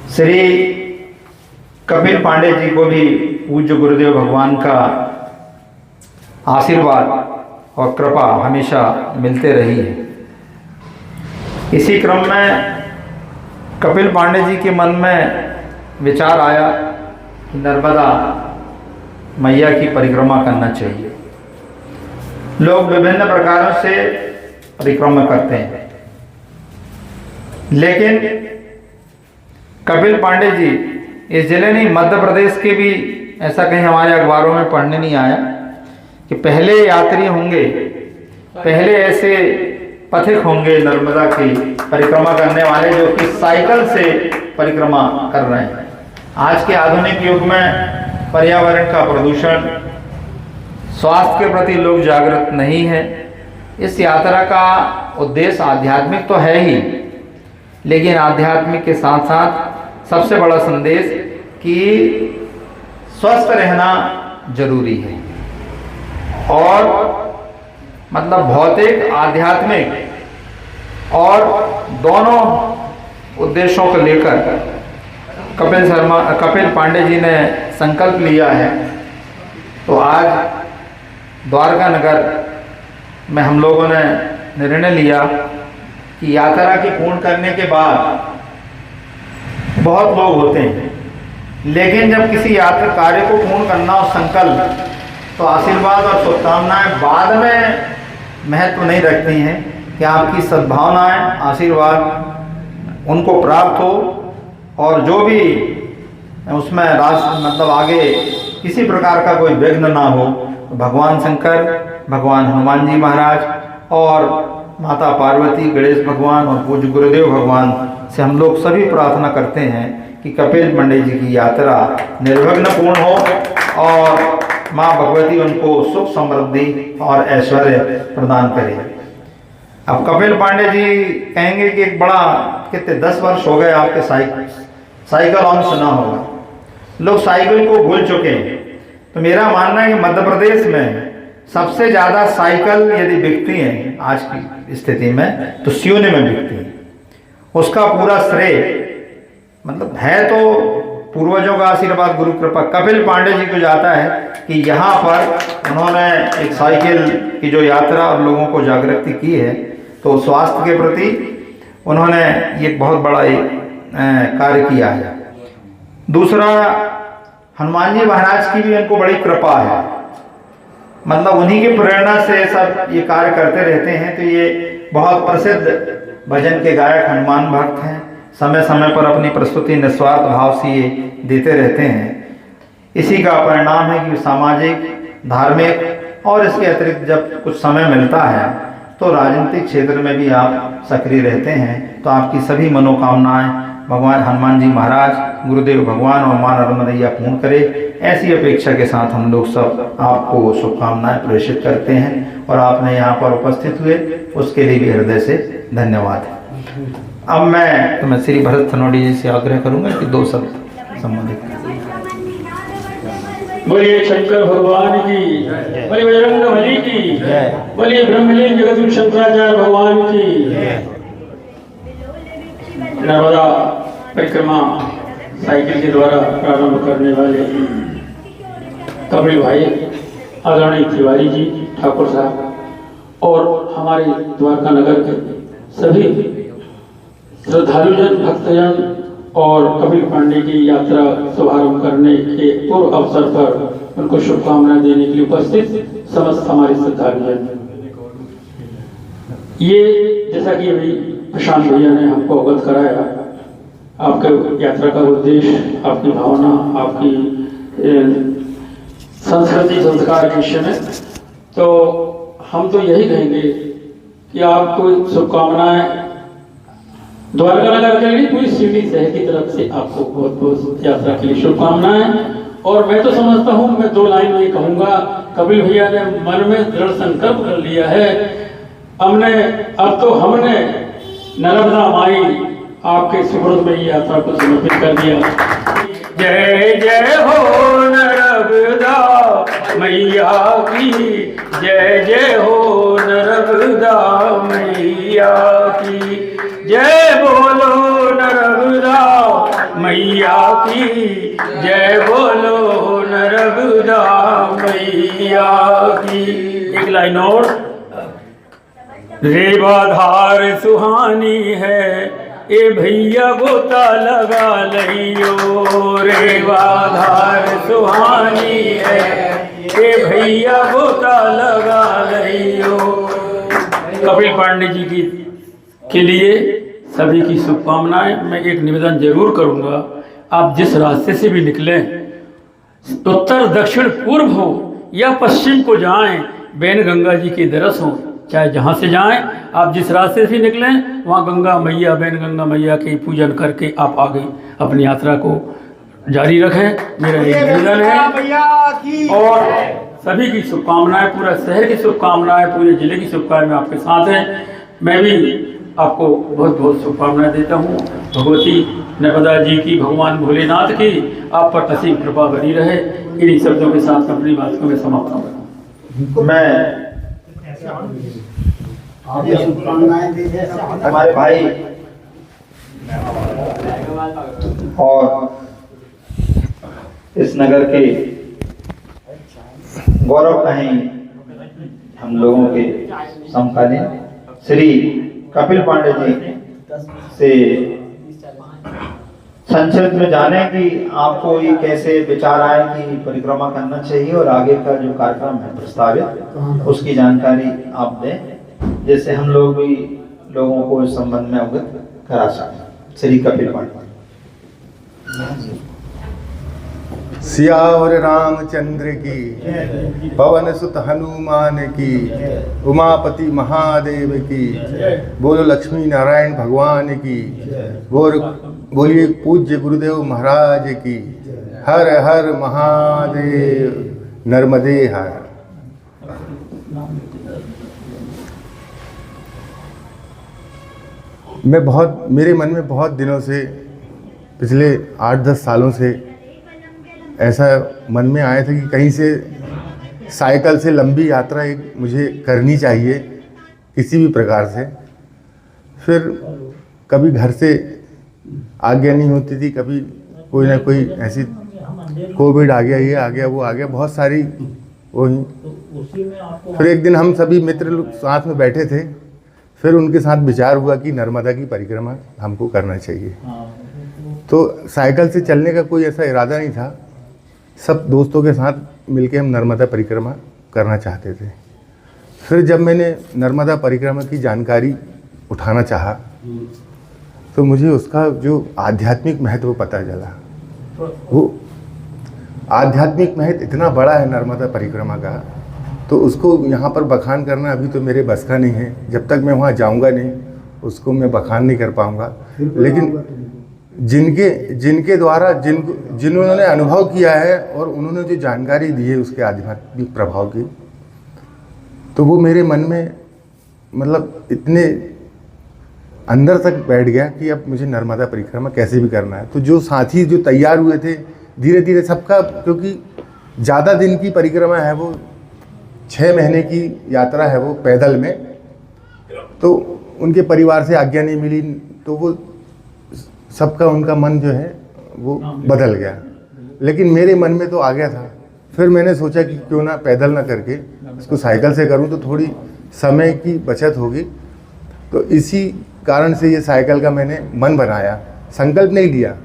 श्री कपिल पांडे जी को भी पूज्य गुरुदेव भगवान का आशीर्वाद और कृपा हमेशा मिलते रही है। इसी क्रम में कपिल पांडे जी के मन में विचार आया कि नर्मदा मैया की परिक्रमा करना चाहिए। लोग विभिन्न प्रकारों से परिक्रमा करते हैं, लेकिन कपिल पांडे जी इस जिले नहीं मध्य प्रदेश के भी ऐसा कहीं हमारे अखबारों में पढ़ने नहीं आया कि पहले यात्री होंगे, पहले ऐसे पथिक होंगे नर्मदा की परिक्रमा करने वाले जो कि साइकिल से परिक्रमा कर रहे हैं। आज के आधुनिक युग में पर्यावरण का प्रदूषण, स्वास्थ्य के प्रति लोग जागरूक नहीं है। इस यात्रा का उद्देश्य आध्यात्मिक तो है ही, लेकिन आध्यात्मिक के साथ साथ सबसे बड़ा संदेश कि स्वस्थ रहना जरूरी है और मतलब भौतिक आध्यात्मिक और दोनों उद्देश्यों को लेकर कपिल पांडे जी ने संकल्प लिया है। तो आज द्वारका नगर में हम लोगों ने निर्णय लिया कि यात्रा की पूर्ण करने के बाद बहुत लोग होते हैं, लेकिन जब किसी यात्रा कार्य को पूर्ण करना हो संकल्प, तो आशीर्वाद और शुभकामनाएं बाद में महत्व नहीं रखती हैं कि आपकी सद्भावनाएं आशीर्वाद उनको प्राप्त हो और जो भी उसमें मतलब आगे किसी प्रकार का कोई विघ्न ना हो। भगवान शंकर, भगवान हनुमान जी महाराज और माता पार्वती, गणेश भगवान और पूज्य गुरुदेव भगवान से हम लोग सभी प्रार्थना करते हैं कि कपिल पांडे जी की यात्रा निर्विघ्न पूर्ण हो और माँ भगवती उनको सुख समृद्धि और ऐश्वर्य प्रदान करे। अब कपिल पांडे जी कहेंगे कि एक बड़ा कितने 10 वर्ष हो गए आपके साइकिल ऑन सुना होगा, लोग साइकिल को भूल चुके हैं। तो मेरा मानना है कि मध्य प्रदेश में सबसे ज़्यादा साइकिल यदि बिकती हैं आज की स्थिति में तो सिवनी में बिकती है। उसका पूरा श्रेय मतलब है तो पूर्वजों का आशीर्वाद, गुरु कृपा कपिल पांडे जी को जाता है कि यहाँ पर उन्होंने एक साइकिल की जो यात्रा और लोगों को जागृति की है, तो स्वास्थ्य के प्रति उन्होंने ये बहुत बड़ा कार्य किया है। दूसरा, हनुमान जी महाराज की भी उनको बड़ी कृपा है, मतलब उन्हीं की प्रेरणा से सब ये कार्य करते रहते हैं। तो ये बहुत प्रसिद्ध भजन के गायक हनुमान भक्त हैं, समय समय पर अपनी प्रस्तुति निस्वार्थ भाव से ये देते रहते हैं। इसी का परिणाम है कि सामाजिक, धार्मिक और इसके अतिरिक्त जब कुछ समय मिलता है तो राजनीतिक क्षेत्र में भी आप सक्रिय रहते हैं। तो आपकी सभी मनोकामनाएं भगवान हनुमान जी महाराज, गुरुदेव भगवान और माँ नर्मदैया पूर्ण करे, ऐसी अपेक्षा के साथ हम लोग सब आपको शुभकामनाएं प्रेषित करते हैं। और आपने यहाँ पर उपस्थित हुए उसके लिए भी हृदय से धन्यवाद। अब मैं श्री भरत थनोड़ी जी से आग्रह करूंगा कि 2 शब्द संबंधित। बोलिए शंकर भगवान की, बोलिए बजरंगबली की, बोलिए ब्रह्मलीन जगत शंकराचार्य भगवान की। नर्मदा परिक्रमा साइकिल के द्वारा प्रारंभ करने वाले कपिल भाई आदरणीय तिवारी जी ठाकुर साहब और हमारे द्वारका नगर के सभी श्रद्धालुजन, भक्तजन और कपिल पांडे की यात्रा शुभारंभ करने के पूर्व अवसर पर उनको शुभकामनाएं देने के लिए उपस्थित समस्त हमारे श्रद्धालुजन। ये जैसा कि अभी प्रशांत भैया ने हमको अवगत कराया, आपके यात्रा का उद्देश्य, आपकी भावना, आपकी संस्कृति संस्कार के विषय में, तो हम तो यही कहेंगे कि आपको शुभकामनाएं द्वारका नगर के लिए पूरी सिवनी शहर की तरफ से आपको बहुत बहुत यात्रा के लिए शुभकामनाएं। और मैं तो समझता हूँ, मैं 2 लाइन में कहूँगा, कपिल भैया ने मन में दृढ़ संकल्प कर लिया है। अब तो हमने नर्मदा माई आपके सुपुर्द में ये यात्रा को समर्पित कर दिया। जय जय हो नर्मदा मैया की, जय जय हो नर्मदा मैया की, जय बोलो नर्मदा मैया की जय, बोलो नर्मदा मैया की। एक लाइन और। रेवाधार सुहानी है, ए भैया गोता लगा लियो। रेवाधार सुहानी है, ए भैया गोता लगा लियो। कपिल पांडे जी की के लिए सभी की शुभकामनाएं। मैं एक निवेदन जरूर करूंगा, आप जिस रास्ते से भी निकलें, उत्तर दक्षिण पूर्व हो या पश्चिम को जाएं, बैन गंगा जी के दरस हो, चाहे जहाँ से जाएं, आप जिस रास्ते से निकलें वहाँ गंगा मैया, बैन गंगा मैया के पूजन करके आप आगे अपनी यात्रा को जारी रखें, मेरा ये निवेदन है। और सभी की शुभकामनाएं, पूरा शहर की शुभकामनाएं, पूरे जिले की शुभकामनाएं आपके साथ हैं। मैं भी आपको बहुत बहुत शुभकामनाएं देता हूँ। भगवती नर्मदा जी की, भगवान भोलेनाथ की आप पर असीम कृपा बनी रहे। इन्हीं शब्दों के साथ अपनी बात को मैं समाप्त करूँ। मैं हमारे भाई और इस नगर के गौरव कहीं हम लोगों के समकालीन श्री कपिल पांडे जी से संक्षिप्त में जाने कि आपको ये कैसे विचार आए कि परिक्रमा करना चाहिए और आगे का जो कार्यक्रम है प्रस्तावित, उसकी जानकारी आप दें, जिससे हम लोग भी लोगों को इस संबंध में अवगत करा सकें। श्री कपिल पांडे। सियावर रामचंद्र की, पवन सुत हनुमान की, उमापति महादेव की, बोलो लक्ष्मी नारायण भगवान की, बोलिए पूज्य गुरुदेव महाराज की। हर हर महादेव, नर्मदे हर। मेरे मन में बहुत दिनों से, पिछले 8-10 सालों से ऐसा मन में आया था कि कहीं से साइकिल से लंबी यात्रा एक मुझे करनी चाहिए किसी भी प्रकार से। फिर कभी घर से आज्ञा नहीं होती थी, कभी कोई ना कोई ऐसी कोविड आ गया, ये आ गया, वो आ गया, बहुत सारी वही। फिर एक दिन हम सभी मित्र लोग साथ में बैठे थे, फिर उनके साथ विचार हुआ कि नर्मदा की परिक्रमा हमको करना चाहिए। तो साइकिल से चलने का कोई ऐसा इरादा नहीं था, सब दोस्तों के साथ मिलके हम नर्मदा परिक्रमा करना चाहते थे। फिर जब मैंने नर्मदा परिक्रमा की जानकारी उठाना चाहा तो मुझे उसका जो आध्यात्मिक महत्व पता चला। वो आध्यात्मिक महत्व इतना बड़ा है नर्मदा परिक्रमा का, तो उसको यहाँ पर बखान करना अभी तो मेरे बस का नहीं है। जब तक मैं वहाँ जाऊँगा नहीं, उसको मैं बखान नहीं कर पाऊँगा। लेकिन जिनके द्वारा जिन्होंने अनुभव किया है और उन्होंने जो जानकारी दी है उसके आध्यात्मिक प्रभाव की, तो वो मेरे मन में मतलब इतने अंदर तक बैठ गया कि अब मुझे नर्मदा परिक्रमा कैसे भी करना है। तो जो साथी जो तैयार हुए थे, धीरे धीरे सबका, क्योंकि ज़्यादा दिन की परिक्रमा है, वो 6 महीने की यात्रा है वो पैदल में, तो उनके परिवार से आज्ञा नहीं मिली, तो वो सबका उनका मन जो है वो बदल गया। लेकिन मेरे मन में तो आ गया था। फिर मैंने सोचा कि क्यों ना पैदल ना करके इसको साइकिल से करूं, तो थोड़ी समय की बचत होगी। तो इसी कारण से ये साइकिल का मैंने मन बनाया, संकल्प नहीं लिया।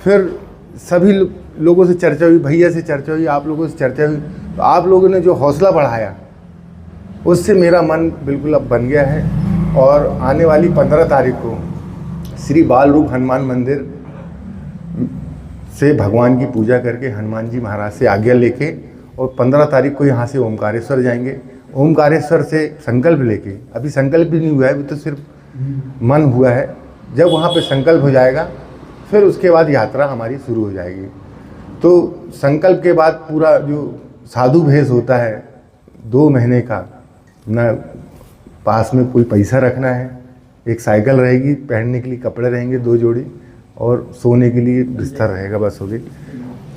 फिर सभी लोगों से चर्चा हुई, भैया से चर्चा हुई, आप लोगों से चर्चा हुई, तो आप लोगों ने जो हौसला बढ़ाया उससे मेरा मन बिल्कुल अब बन गया है। और आने वाली 15 तारीख को श्री बाल रूप हनुमान मंदिर से भगवान की पूजा करके हनुमान जी महाराज से आज्ञा लेके, और 15 तारीख को यहाँ से ओमकारेश्वर जाएंगे। ओमकारेश्वर से संकल्प लेके, अभी संकल्प भी नहीं हुआ है, अभी तो सिर्फ मन हुआ है। जब वहाँ पे संकल्प हो जाएगा फिर उसके बाद यात्रा हमारी शुरू हो जाएगी। तो संकल्प के बाद पूरा जो साधु भेष होता है 2 महीने का, ना पास में कोई पैसा रखना है, एक साइकिल रहेगी, पहनने के लिए कपड़े रहेंगे 2 जोड़ी, और सोने के लिए बिस्तर रहेगा, बस हो गई।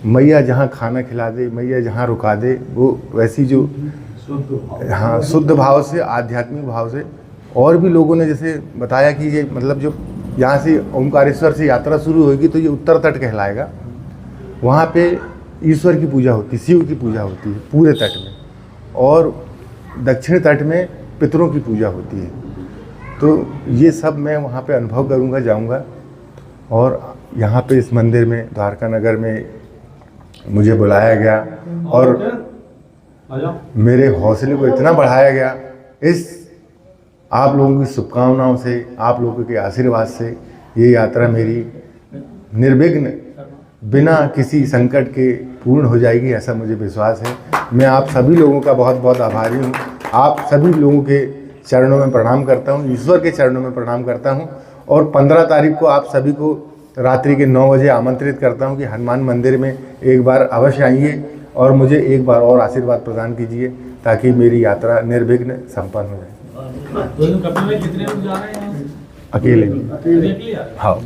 मैया जहाँ खाना खिला दे, मैया जहाँ रुका दे, वो वैसी जो शुद्ध भाव से, आध्यात्मिक भाव से। और भी लोगों ने जैसे बताया कि ये मतलब जो यहाँ से ओमकारेश्वर से यात्रा शुरू होगी तो ये उत्तर तट कहलाएगा। वहाँ पे ईश्वर की पूजा होती है, शिव की पूजा होती है पूरे तट में, और दक्षिण तट में पितरों की पूजा होती है। तो ये सब मैं वहाँ पे अनुभव करूँगा, जाऊँगा। और यहाँ पे इस मंदिर में द्वारका नगर में मुझे बुलाया गया और मेरे हौसले को इतना बढ़ाया गया। इस आप लोगों की शुभकामनाओं से, आप लोगों के आशीर्वाद से ये यात्रा मेरी निर्विघ्न बिना किसी संकट के पूर्ण हो जाएगी, ऐसा मुझे विश्वास है। मैं आप सभी लोगों का बहुत बहुत आभारी हूँ। आप सभी लोगों के चरणों में प्रणाम करता हूँ, ईश्वर के चरणों में प्रणाम करता हूँ। और 15 तारीख को आप सभी को रात्रि के 9 बजे आमंत्रित करता हूँ कि हनुमान मंदिर में एक बार अवश्य आइए और मुझे एक बार और आशीर्वाद प्रदान कीजिए ताकि मेरी यात्रा निर्विघ्न संपन्न हो जाए। कितने लोग जा रहे हैं? अकेले। हाँ।